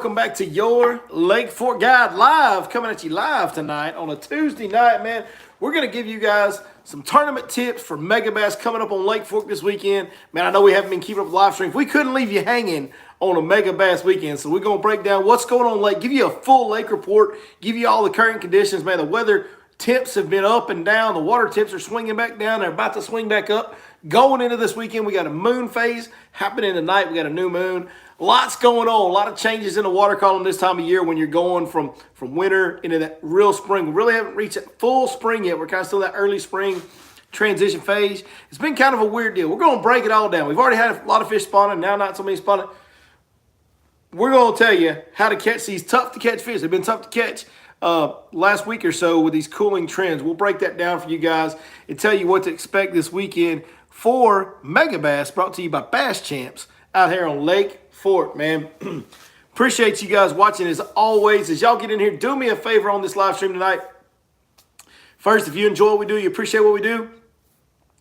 Welcome back to your Lake Fork Guide Live, coming at you live tonight on a Tuesday night, man. We're going to give you guys some tournament tips for Megabass coming up on Lake Fork this weekend. Man, I know we haven't been keeping up with live streams. We couldn't leave you hanging on a Megabass weekend, so we're going to break down what's going on lake, give you a full lake report, give you all the current conditions. Man, the weather temps have been up and down. The water temps are swinging back down. They're about to swing back up. Going into this weekend, we got a moon phase happening tonight. We got a new moon. Lots going on. A lot of changes in the water column this time of year when you're going from winter into that real spring. We really haven't reached that full spring yet. We're kind of still in that early spring transition phase. It's been kind of a weird deal. We're going to break it all down. We've already had a lot of fish spawning. Now not so many spawning. We're going to tell you how to catch these tough to catch fish. They've been tough to catch last week or so with these cooling trends. We'll break that down for you guys and tell you what to expect this weekend for Megabass, brought to you by Bass Champs out here on Lake Fork, man. Appreciate you guys watching as always. As y'all get in here, do me a favor on this live stream tonight. First, if you enjoy what we do, you appreciate what we do,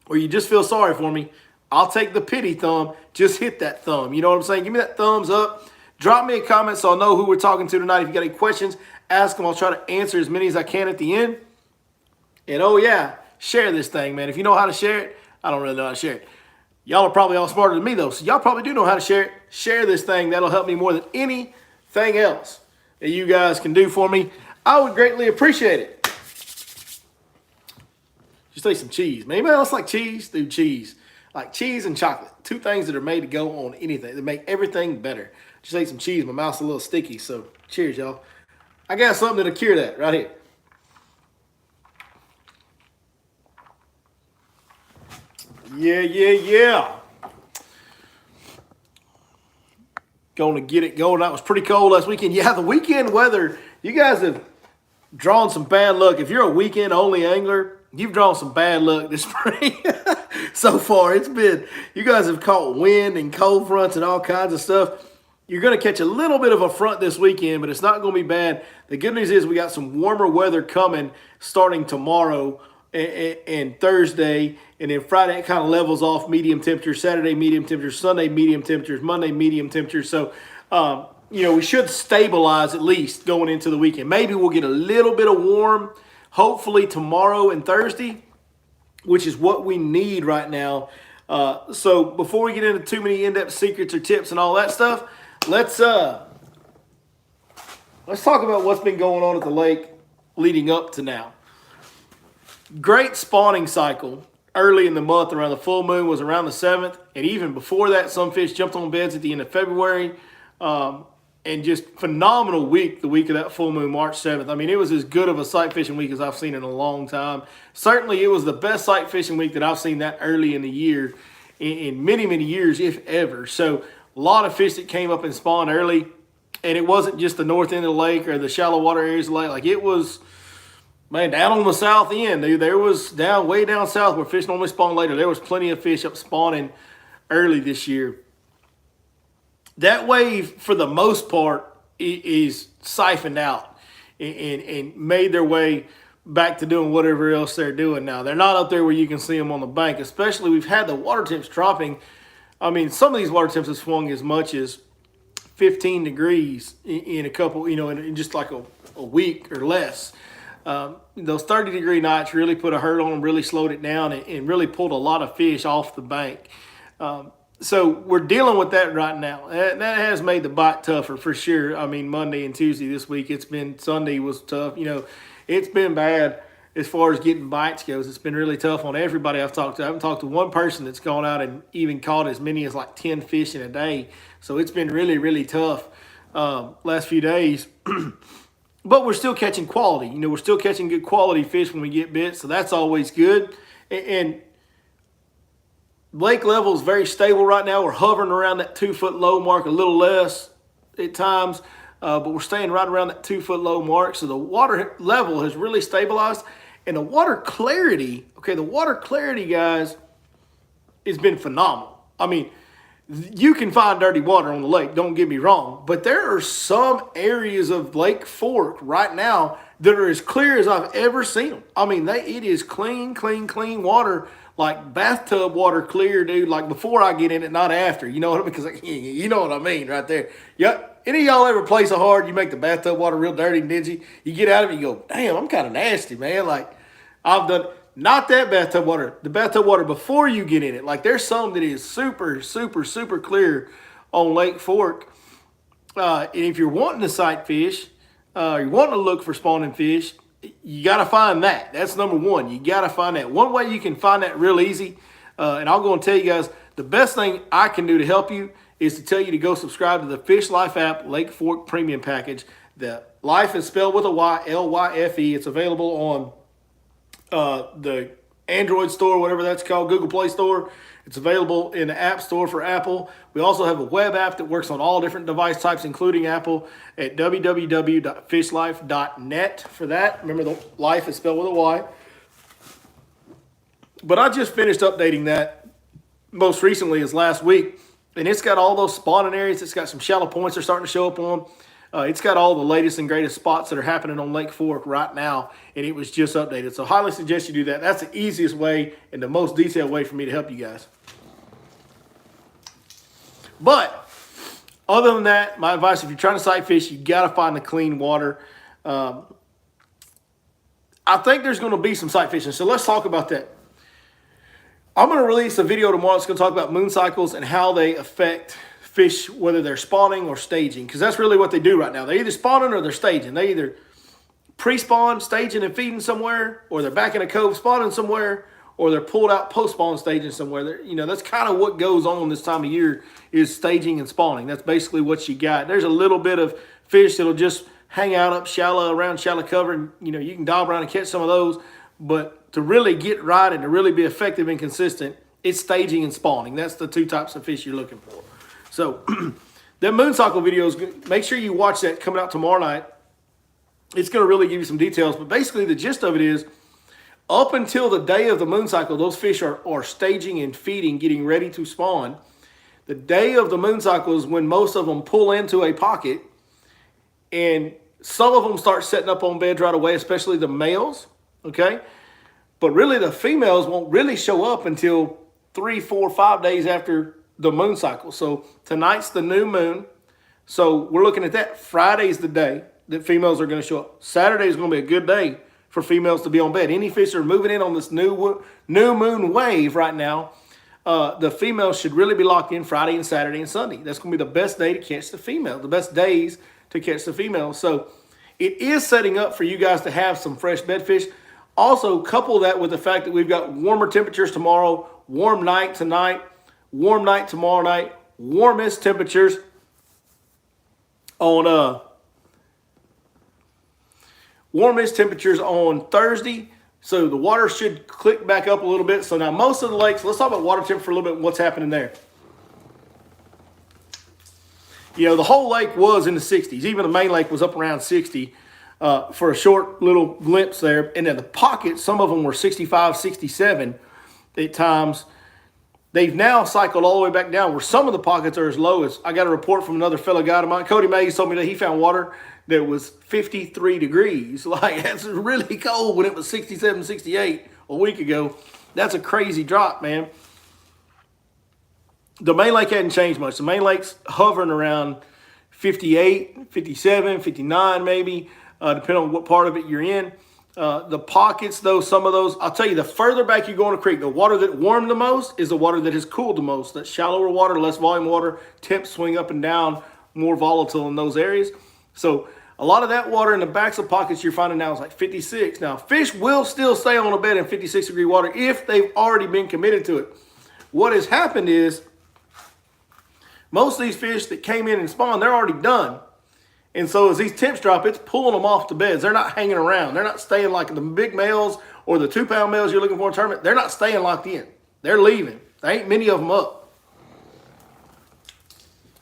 or you just feel sorry for me, I'll take the pity thumb. Just hit that thumb. You know what I'm saying? Give me that thumbs up. Drop me a comment so I'll know who we're talking to tonight. If you got any questions, ask them. I'll try to answer as many as I can at the end. And oh yeah, share this thing, man. If you know how to share it, I don't really know how to share it. Y'all are probably all smarter than me, though, so y'all probably do know how to share it. Share this thing. That'll help me more than anything else that you guys can do for me. I would greatly appreciate it. Just take some cheese. Maybe else like cheese, do cheese. Like cheese and chocolate. Two things that are made to go on anything. They make everything better. Just ate some cheese. My mouth's a little sticky, so cheers, y'all. I got something that'll cure that right here. Yeah. Going to get it going. That was pretty cold last weekend. Yeah, the weekend weather, you guys have drawn some bad luck. If you're a weekend-only angler, you've drawn some bad luck this spring. So far, it's been, you guys have caught wind and cold fronts and all kinds of stuff. You're going to catch a little bit of a front this weekend, but it's not going to be bad. The good news is we got some warmer weather coming starting tomorrow and Thursday, and then Friday it kind of levels off medium temperatures, Saturday medium temperatures, Sunday medium temperatures, Monday medium temperatures. So, we should stabilize at least going into the weekend. Maybe we'll get a little bit of warm, hopefully tomorrow and Thursday, which is what we need right now. So before we get into too many in-depth secrets or tips and all that stuff, let's talk about what's been going on at the lake leading up to now. Great spawning cycle early in the month around the full moon was around the 7th. And even before that, some fish jumped on beds at the end of February. And just phenomenal week, the week of that full moon, March 7th. I mean, it was as good of a sight fishing week as I've seen in a long time. Certainly, it was the best sight fishing week that I've seen that early in the year in many, many years, if ever. So a lot of fish that came up and spawned early. And it wasn't just the north end of the lake or the shallow water areas of the lake. Like it was... Man, down on the south end, dude, there was way down south where fish normally spawn later. There was plenty of fish up spawning early this year. That wave, for the most part, is siphoned out and made their way back to doing whatever else they're doing now. They're not up there where you can see them on the bank, especially we've had the water temps dropping. I mean, some of these water temps have swung as much as 15 degrees in a couple, in just like a week or less. Those 30-degree nights really put a hurt on them, really slowed it down, and really pulled a lot of fish off the bank. So we're dealing with that right now. That has made the bite tougher for sure. I mean, Monday and Tuesday this week, Sunday was tough. It's been bad as far as getting bites goes. It's been really tough on everybody I've talked to. I haven't talked to one person that's gone out and even caught as many as like 10 fish in a day. So it's been really, really tough last few days. But we're still catching quality. We're still catching good quality fish when we get bit, so that's always good. And lake level is very stable right now. We're hovering around that 2-foot low mark, a little less at times, but we're staying right around that 2-foot low mark. So the water level has really stabilized. And the water clarity, guys, has been phenomenal. I mean, you can find dirty water on the lake, don't get me wrong, but there are some areas of Lake Fork right now that are as clear as I've ever seen them. I mean, it is clean water, like bathtub water clear, dude, like before I get in it, not after. You know what I mean? Because you know what I mean right there. Yep. any of y'all ever play so hard you make the bathtub water real dirty and dingy? You get out of it, you go, damn, I'm kind of nasty, man. Like, I've done, not that bathtub water, the bathtub water before you get in it. Like, there's some that is super, super, super clear on Lake Fork. And if you're wanting to sight fish, you're wanting to look for spawning fish, you got to find that. That's number one. You got to find that. One way you can find that real easy, and I'll go and tell you guys, the best thing I can do to help you is to tell you to go subscribe to the Fish Life app Lake Fork Premium Package. The Life is spelled with a Y, L-Y-F-E. It's available on the Android store, whatever that's called, Google Play Store. It's available in the App Store for Apple. We also have a web app that works on all different device types, including Apple, at www.fishlife.net for that. Remember, the Life is spelled with a Y. But I just finished updating that most recently as last week, and it's got all those spawning areas. It's got some shallow points that are starting to show up on. It's got all the latest and greatest spots that are happening on Lake Fork right now, and it was just updated. So highly suggest you do that. That's the easiest way and the most detailed way for me to help you guys. But other than that, my advice, if you're trying to sight fish, you got to find the clean water. I think there's going to be some sight fishing, so let's talk about that. I'm going to release a video tomorrow that's going to talk about moon cycles and how they affect fish, whether they're spawning or staging, because that's really what they do right now. They're either spawning or they're staging. They either pre-spawn, staging and feeding somewhere, or they're back in a cove spawning somewhere, or they're pulled out post-spawn staging somewhere. That's kind of what goes on this time of year, is staging and spawning. That's basically what you got. There's a little bit of fish that'll just hang out up shallow, around shallow cover, and you can dive around and catch some of those. But to really get right and to really be effective and consistent, it's staging and spawning. That's the two types of fish you're looking for. So that moon cycle videos, make sure you watch that coming out tomorrow night. It's going to really give you some details. But basically the gist of it is, up until the day of the moon cycle, those fish are staging and feeding, getting ready to spawn. The day of the moon cycle is when most of them pull into a pocket, and some of them start setting up on beds right away, especially the males, okay? But really the females won't really show up until 3, 4, 5 days after the moon cycle. So tonight's the new moon. So we're looking at that. Friday's the day that females are going to show up. Saturday is going to be a good day for females to be on bed. Any fish that are moving in on this new moon wave right now, the females should really be locked in Friday and Saturday and Sunday. That's going to be the best day to catch the female, the best days to catch the females. So it is setting up for you guys to have some fresh bed fish. Also, couple that with the fact that we've got warmer temperatures tomorrow, warm night tonight, warm night tomorrow night, warmest temperatures on Thursday. So the water should click back up a little bit. So now most of the lakes, let's talk about water temp for a little bit and what's happening there. The whole lake was in the 60s. Even the main lake was up around 60 for a short little glimpse there. And then the pockets, some of them were 65, 67 at times. They've now cycled all the way back down where some of the pockets are as low as, I got a report from another fellow guy of mine, Cody Mays, told me that he found water that was 53 degrees. Like, that's really cold when it was 67, 68 a week ago. That's a crazy drop, man. The main lake hadn't changed much. The main lake's hovering around 58, 57, 59 maybe, depending on what part of it you're in. The pockets, though, some of those, I'll tell you, the further back you go in a creek, the water that warmed the most is the water that has cooled the most. That shallower water, less volume water, temps swing up and down, more volatile in those areas. So a lot of that water in the backs of pockets you're finding now is like 56. Now, fish will still stay on a bed in 56-degree water if they've already been committed to it. What has happened is most of these fish that came in and spawned, they're already done. And so as these temps drop, it's pulling them off the beds. They're not hanging around. They're not staying like the big males or the 2-pound males you're looking for in a tournament. They're not staying locked in. They're leaving. There ain't many of them up.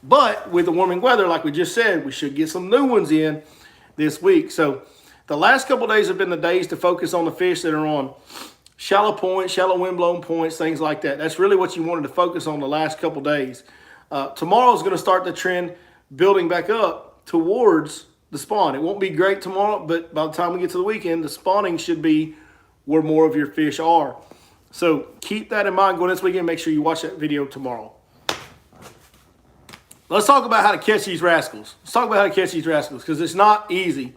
But with the warming weather, like we just said, we should get some new ones in this week. So the last couple of days have been the days to focus on the fish that are on shallow points, shallow windblown points, things like that. That's really what you wanted to focus on the last couple of days. Tomorrow's going to start the trend building back up towards the spawn. It won't be great tomorrow, but by the time we get to the weekend, the spawning should be where more of your fish are. So keep that in mind going this weekend. Make sure you watch that video tomorrow. let's talk about how to catch these rascals. Let's talk about how to catch these rascals because it's not easy.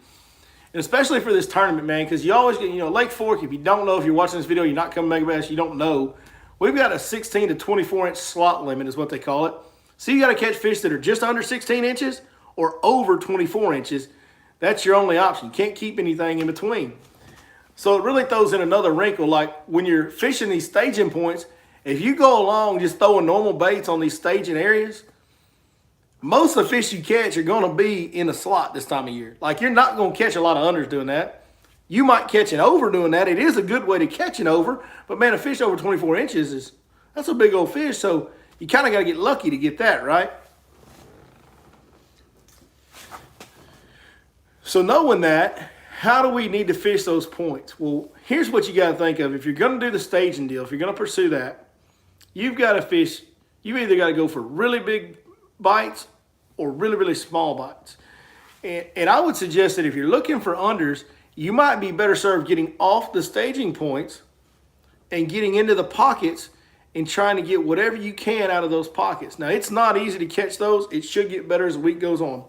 And especially for this tournament, man, because you always get, Lake Fork, if you don't know, if you're watching this video, you're not coming Megabass, you don't know. We've got a 16 to 24 inch slot limit is what they call it. So you got to catch fish that are just under 16 inches or over 24 inches. That's your only option. You can't keep anything in between. So it really throws in another wrinkle. Like when you're fishing these staging points, if you go along just throwing normal baits on these staging areas, most of the fish you catch are going to be in a slot this time of year. Like you're not going to catch a lot of unders doing that. You might catch an over doing that. It is a good way to catch an over. But man, a fish over 24 inches that's a big old fish. So you kind of got to get lucky to get that, right? So knowing that, how do we need to fish those points? Well, here's what you got to think of. If you're going to do the staging deal, if you're going to pursue that, you've got to fish. You've either got to go for really big bites or really, really small bites. And I would suggest that if you're looking for unders, you might be better served getting off the staging points and getting into the pockets and trying to get whatever you can out of those pockets. Now, it's not easy to catch those. It should get better as the week goes on.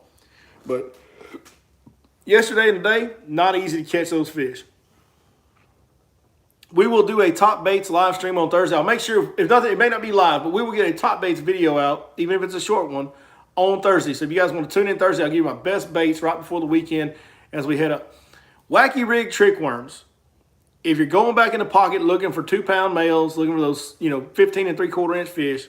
But yesterday and today, not easy to catch those fish. We will do a Top Baits live stream on Thursday. I'll make sure, if nothing, it may not be live, but we will get a Top Baits video out, even if it's a short one, on Thursday. So if you guys want to tune in Thursday, I'll give you my best baits right before the weekend as we head up. Wacky rig trick worms. If you're going back in the pocket looking for 2-pound males, looking for those 15 and 3/4 inch fish,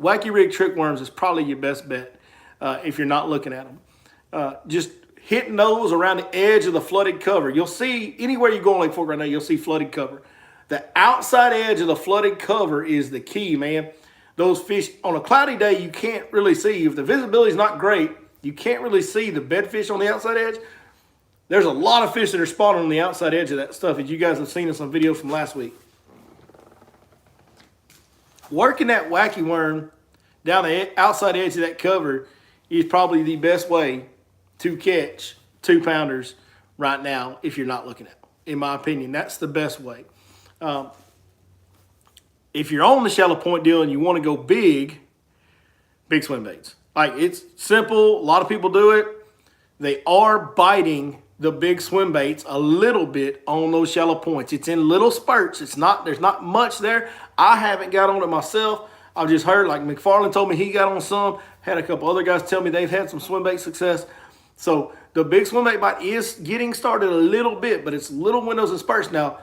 wacky rig trick worms is probably your best bet if you're not looking at them. Just hitting those around the edge of the flooded cover. You'll see, anywhere you go on Lake Fork right now, you'll see flooded cover. The outside edge of the flooded cover is the key, man. Those fish, on a cloudy day, you can't really see. If the visibility is not great, you can't really see the bedfish on the outside edge. There's a lot of fish that are spawning on the outside edge of that stuff, as you guys have seen in some videos from last week. Working that wacky worm down the outside edge of that cover is probably the best way to catch 2-pounders right now if you're not looking at them. In my opinion, that's the best way. If you're on the shallow point deal and you want to go big swim baits. Like, it's simple. A lot of people do it. They are biting the big swim baits a little bit on those shallow points. It's in little spurts. There's not much there. I haven't got on it myself. I've just heard, like McFarland told me he got on some. Had a couple other guys tell me they've had some swim bait success. So the big swim bait bite is getting started a little bit, but it's little windows and spurts. Now,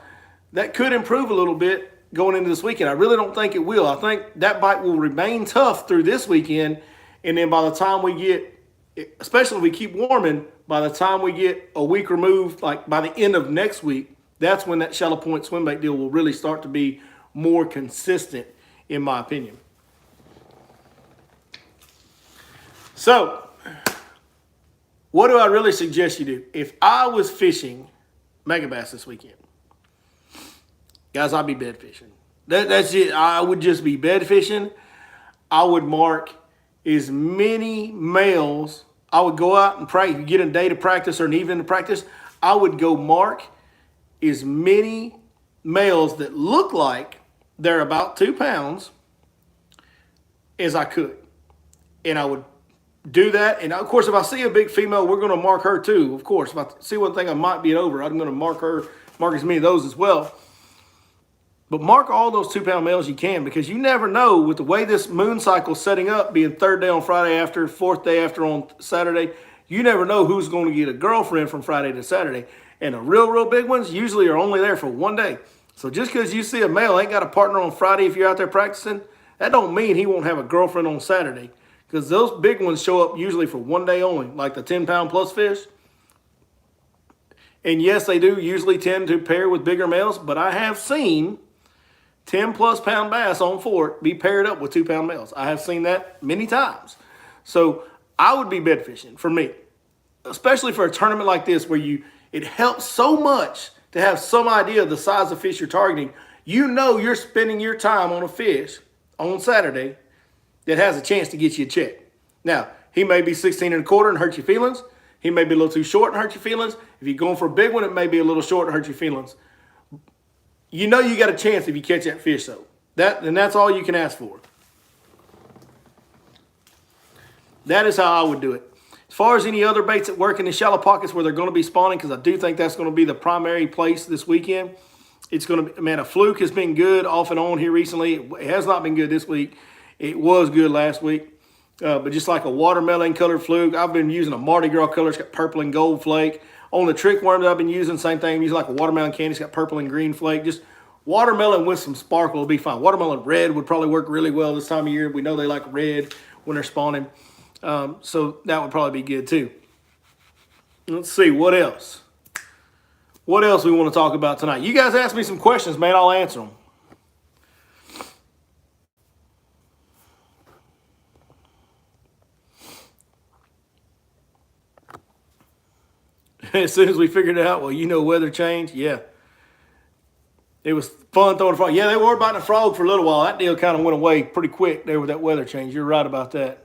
that could improve a little bit going into this weekend. I really don't think it will. I think that bite will remain tough through this weekend. And then by the time we get, especially if we keep warming, by the time we get a week removed, like by the end of next week, that's when that shallow point swim bait deal will really start to be more consistent, in my opinion. So, what do I really suggest you do? If I was fishing Megabass this weekend, guys, I'd be bed fishing. That's it. I would just be bed fishing. I would mark as many males. I would go out and practice. If you get a day to practice or an evening to practice, I would go mark as many males that look like they're about 2 pounds as I could. And I would do that. And of course, if I see a big female, we're going to mark her too. Of course, if I see one thing I might be over, I'm going to mark her, mark as many of those as well. But mark all those 2-pound males you can, because you never know with the way this moon cycle is setting up, being 3rd day on Friday after, 4th day after on Saturday, you never know who's going to get a girlfriend from Friday to Saturday. And the real big ones usually are only there for 1 day. So just because you see a male ain't got a partner on Friday if you're out there practicing, that don't mean he won't have a girlfriend on Saturday. Because those big ones show up usually for 1 day only, like the 10-pound plus fish. And yes, they do usually tend to pair with bigger males, but I have seen 10+ pound bass on fork be paired up with 2-pound males. I have seen that many times. So I would be bed fishing for me, especially for a tournament like this where it helps so much to have some idea of the size of fish you're targeting. You know you're spending your time on a fish on Saturday that has a chance to get you a check. Now, he may be 16 1/4 and hurt your feelings. He may be a little too short and hurt your feelings. If you're going for a big one, it may be a little short and hurt your feelings. You know you got a chance if you catch that fish, though. And that's all you can ask for. That is how I would do it. As far as any other baits that work in the shallow pockets where they're going to be spawning, because I do think that's going to be the primary place this weekend, it's going to be, man, a fluke has been good off and on here recently. It has not been good this week. It was good last week. But just like a watermelon colored fluke, I've been using a Mardi Gras color. It's got purple and gold flake. On the trick worm that I've been using, same thing. I'm using like a watermelon candy. It's got purple and green flake. Just watermelon with some sparkle will be fine. Watermelon red would probably work really well this time of year. We know they like red when they're spawning. So that would probably be good too. Let's see, what else? What else we want to talk about tonight? You guys ask me some questions, man. I'll answer them. As soon as we figured it out, well, you know, weather change. Yeah. It was fun throwing a frog. Yeah, they were biting a frog for a little while. That deal kind of went away pretty quick there with that weather change. You're right about that.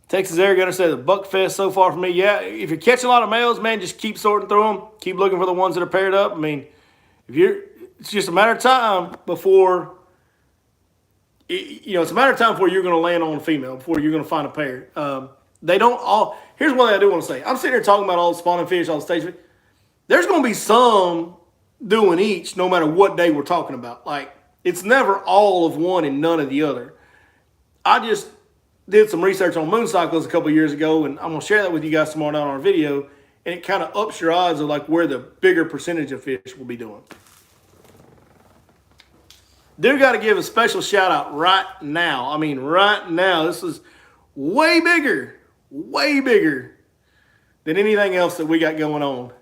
Texas Air Gunner said the buck fest so far for me. Yeah, if you're catching a lot of males, man, just keep sorting through them. Keep looking for the ones that are paired up. I mean, it's just a matter of time before, it's a matter of time before you're going to land on a female, before you're going to find a pair. They don't all, here's what I do want to say. I'm sitting here talking about all the spawning fish, all the stage fish. There's going to be some doing each no matter what day we're talking about. Like, it's never all of one and none of the other. I just did some research on moon cycles a couple years ago, and I'm going to share that with you guys tomorrow night on our video, and it kind of ups your odds of like where the bigger percentage of fish will be doing. Do got to give a special shout out right now. I mean, right now, this is way bigger than anything else that we got going on.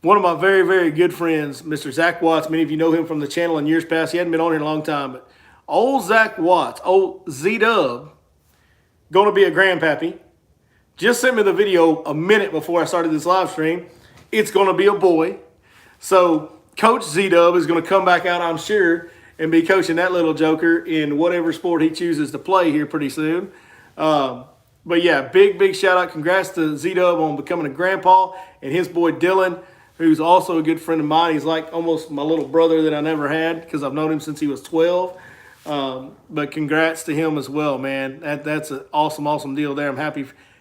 One of my very, very good friends, Mr. Zach Watts, many of you know him from the channel in years past. He hadn't been on here in a long time, but old Zach Watts, old Z-Dub, going to be a grandpappy, just sent me the video a minute before I started this live stream. It's going to be a boy. So Coach Z-Dub is going to come back out, I'm sure, and be coaching that little joker in whatever sport he chooses to play here pretty soon. But yeah, big shout out. Congrats to Z-Dub on becoming a grandpa, and his boy Dylan, who's also a good friend of mine. He's like almost my little brother that I never had because I've known him since he was 12. But congrats to him as well, man. That's an awesome deal there. I'm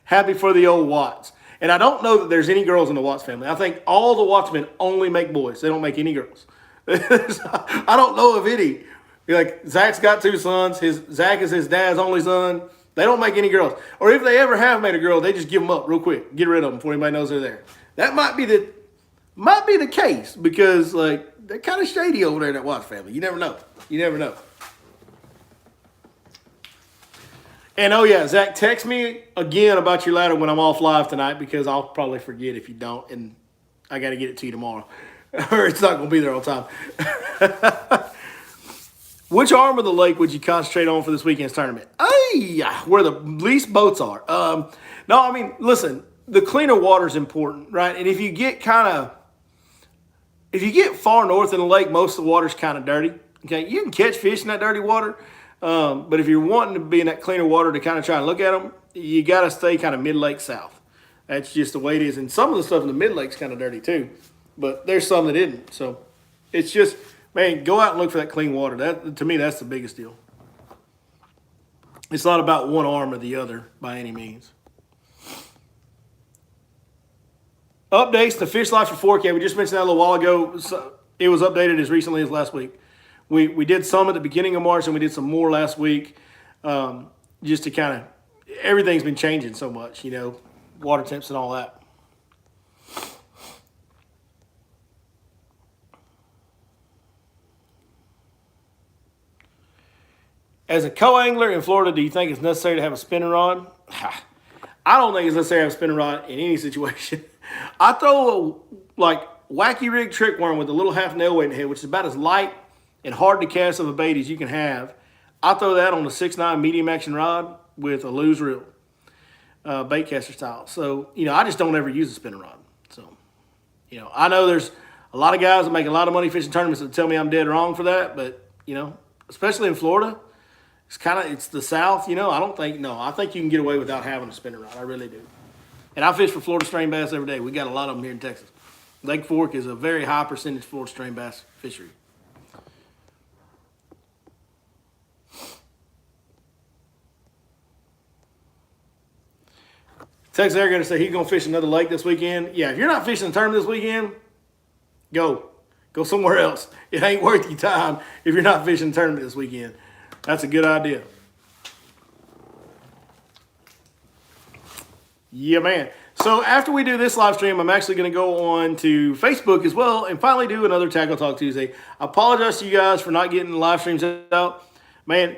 happy for the old Watts. And I don't know that there's any girls in the Watts family. I think all the Wattsmen only make boys. They don't make any girls. I don't know of any. Like, Zach's got 2 sons. Zach is his dad's only son. They don't make any girls. Or if they ever have made a girl, they just give them up real quick. Get rid of them before anybody knows they're there. That might be the case because, like, they're kind of shady over there in that Watts family. You never know. And oh yeah, Zach, text me again about your ladder when I'm off live tonight because I'll probably forget if you don't, and I got to get it to you tomorrow, or it's not going to be there all the time. Which arm of the lake would you concentrate on for this weekend's tournament? Where the least boats are. No, I mean, listen, the cleaner water is important, right? And if you get far north in the lake, most of the water's kind of dirty. Okay, you can catch fish in that dirty water. But if you're wanting to be in that cleaner water to kind of try and look at them, you got to stay kind of mid-lake south. That's just the way it is. And some of the stuff in the mid-lake's kind of dirty too. But there's some that isn't. So it's just, man, go out and look for that clean water. That, to me, that's the biggest deal. It's not about one arm or the other by any means. Updates to Fish Life for 4K. We just mentioned that a little while ago. So it was updated as recently as last week. We did some at the beginning of March, and we did some more last week, just to kind of, everything's been changing so much, water temps and all that. As a co-angler in Florida, do you think it's necessary to have a spinning rod? I don't think it's necessary to have a spinning rod in any situation. I throw a wacky rig trick worm with a little half nail weight in the head, which is about as light and hard to cast of a bait as you can have. I throw that on a 6'9" medium action rod with a loose reel, bait caster style. So, I just don't ever use a spinning rod. So, I know there's a lot of guys that make a lot of money fishing tournaments that tell me I'm dead wrong for that. But, especially in Florida, it's the South, I think you can get away without having a spinning rod. I really do. And I fish for Florida strain bass every day. We got a lot of them here in Texas. Lake Fork is a very high percentage Florida strain bass fishery. Texas Air gonna say he's gonna fish another lake this weekend. Yeah, if you're not fishing the tournament this weekend, go somewhere else. It ain't worth your time if you're not fishing the tournament this weekend. That's a good idea. Yeah, man. So after we do this live stream, I'm actually going to go on to Facebook as well and finally do another Tackle Talk Tuesday. I apologize to you guys for not getting the live streams out. Man,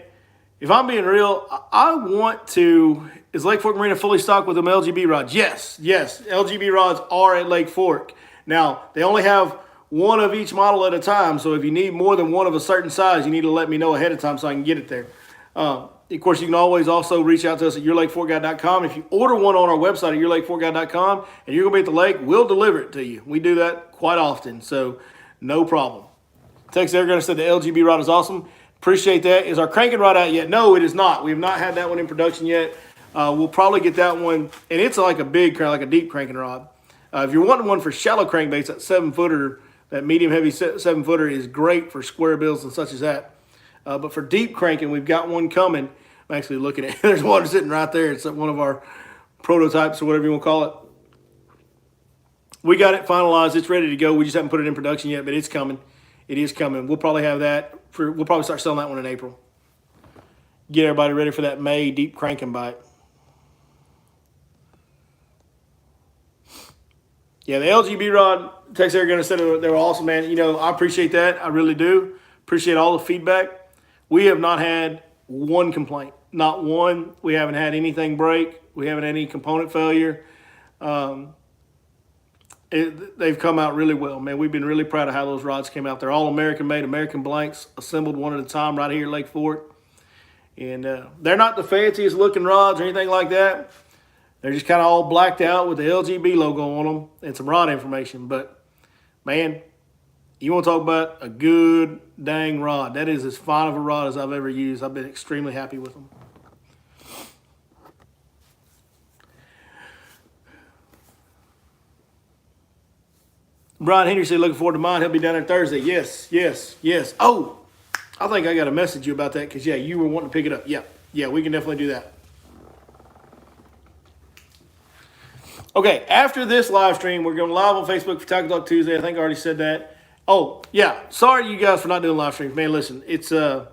if I'm being real, I want to... Is Lake Fork Marina fully stocked with them LGB rods? Yes. LGB rods are at Lake Fork. Now, they only have one of each model at a time, so if you need more than one of a certain size, you need to let me know ahead of time so I can get it there. Of course, you can always also reach out to us at yourlakeforkguy.com. If you order one on our website at yourlakeforkguy.com and you're going to be at the lake, we'll deliver it to you. We do that quite often, so no problem. Texas Air Gunner said the LGB rod is awesome. Appreciate that. Is our cranking rod out yet? No, it is not. We have not had that one in production yet. We'll probably get that one, and it's like a big, like a deep cranking rod. If you're wanting one for shallow crankbaits, that 7-footer, that medium heavy 7-footer is great for square bills and such as that. But for deep cranking, we've got one coming. I'm actually looking at it. There's one sitting right there. It's one of our prototypes or whatever you want to call it. We got it finalized. It's ready to go. We just haven't put it in production yet, but it's coming. It is coming. We'll probably have that. We'll probably start selling that one in April. Get everybody ready for that May deep cranking bite. Yeah, the LGB rod, Texas Air Gunner said they were awesome, man. You know, I appreciate that. I really do. Appreciate all the feedback. We have not had one complaint. Not one. We haven't had anything break. We haven't had any component failure. They've come out really well, man. We've been really proud of how those rods came out. They're all American made, American blanks, assembled one at a time right here at Lake Fork. And they're not the fanciest looking rods or anything like that. They're just kind of all blacked out with the LGB logo on them and some rod information. But, man, you want to talk about a good dang rod. That is as fine of a rod as I've ever used. I've been extremely happy with them. Brian Henry said, looking forward to mine. He'll be down there Thursday. Yes. Oh, I think I got to message you about that because, yeah, you were wanting to pick it up. Yeah, we can definitely do that. Okay, after this live stream, we're going live on Facebook for Tackle Talk Tuesday. I think I already said that. Oh, yeah, sorry you guys for not doing live streams. Man, listen, it's I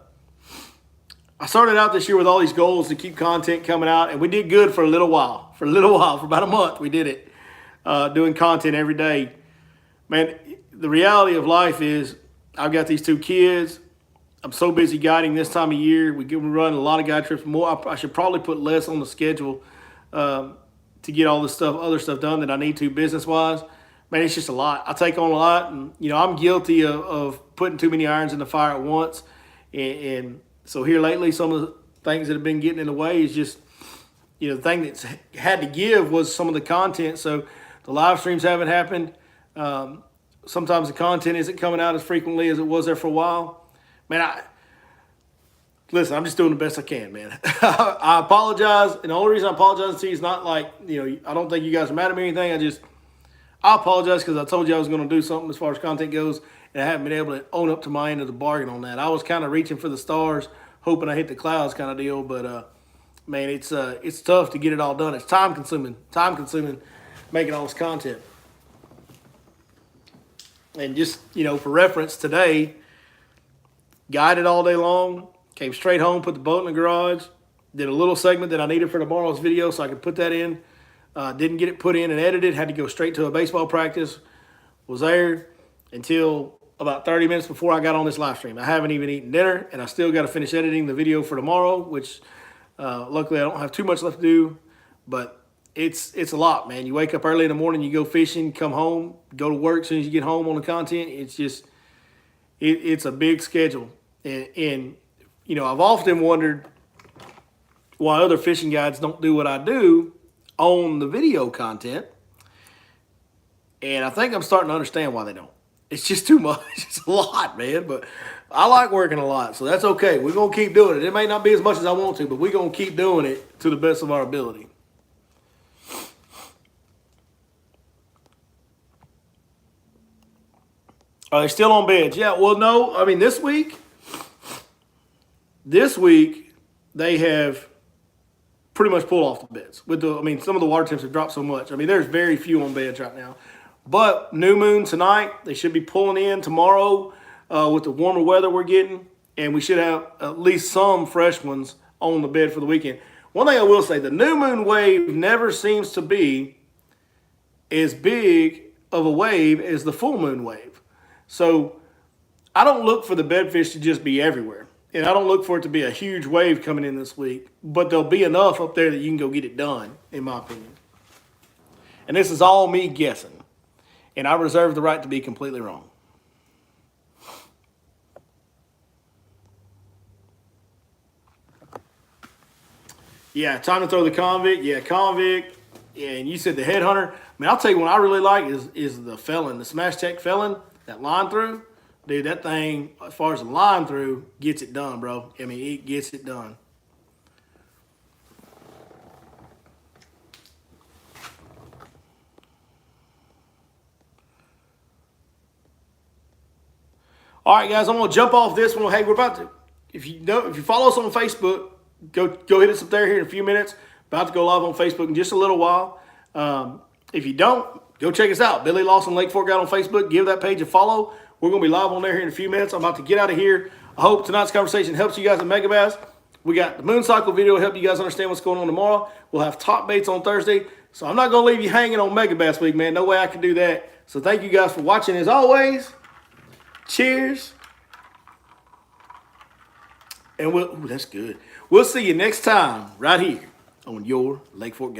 started out this year with all these goals to keep content coming out, and we did good for a little while. For about a month, we did it, doing content every day. Man, the reality of life is I've got these 2 kids. I'm so busy guiding this time of year. We run a lot of guide trips. I should probably put less on the schedule to get all this other stuff done that I need to business-wise. Man, it's just a lot. I take on a lot, and, you know, I'm guilty of putting too many irons in the fire at once. And so here lately, some of the things that have been getting in the way is just, you know, the thing that's had to give was some of the content. So the live streams haven't happened. Sometimes the content isn't coming out as frequently as it was there for a while. Man, listen, I'm just doing the best I can, man. I apologize, and the only reason I apologize to you is not like, you know, I don't think you guys are mad at me or anything. I apologize because I told you I was going to do something as far as content goes, and I haven't been able to own up to my end of the bargain on that. I was kind of reaching for the stars, hoping I hit the clouds kind of deal, but, man, it's tough to get it all done. It's time-consuming making all this content. And just, you know, for reference, today, guided all day long, came straight home, put the boat in the garage, did a little segment that I needed for tomorrow's video so I could put that in. Didn't get it put in and edited, had to go straight to a baseball practice. Was there until about 30 minutes before I got on this live stream. I haven't even eaten dinner, and I still got to finish editing the video for tomorrow, which luckily I don't have too much left to do, but it's a lot, man. You wake up early in the morning, you go fishing, come home, go to work as soon as you get home on the content. It's just, it's a big schedule. And you know, I've often wondered why other fishing guides don't do what I do on the video content. And I think I'm starting to understand why they don't. It's just too much. It's a lot, man. But I like working a lot, so that's okay. We're going to keep doing it. It may not be as much as I want to, but we're going to keep doing it to the best of our ability. Are they still on beds? Yeah, well, no. I mean, this week they have pretty much pulled off the beds. Some of the water temps have dropped so much. I mean, there's very few on beds right now. But new moon tonight, they should be pulling in tomorrow with the warmer weather we're getting, and we should have at least some fresh ones on the bed for the weekend. One thing I will say, the new moon wave never seems to be as big of a wave as the full moon wave. So I don't look for the bedfish to just be everywhere. And I don't look for it to be a huge wave coming in this week. But there'll be enough up there that you can go get it done, in my opinion. And this is all me guessing. And I reserve the right to be completely wrong. Yeah, time to throw the convict. Yeah, convict. Yeah, and you said the headhunter. I mean, I'll tell you what I really like is the felon, the smash tech felon, that line through. Dude, that thing, as far as the line through, gets it done, bro. I mean, it gets it done. All right, guys, I'm gonna jump off this one. Hey, we're about to. If you follow us on Facebook, go hit us up there here in a few minutes. About to go live on Facebook in just a little while. If you don't, go check us out. Billy Lawson Lake Fork Guide on Facebook. Give that page a follow. We're going to be live on there here in a few minutes. I'm about to get out of here. I hope tonight's conversation helps you guys at Megabass. We got the moon cycle video to help you guys understand what's going on tomorrow. We'll have top baits on Thursday. So I'm not going to leave you hanging on Megabass week, man. No way I can do that. So thank you guys for watching as always. Cheers. And that's good. We'll see you next time right here on your Lake Fork Guide.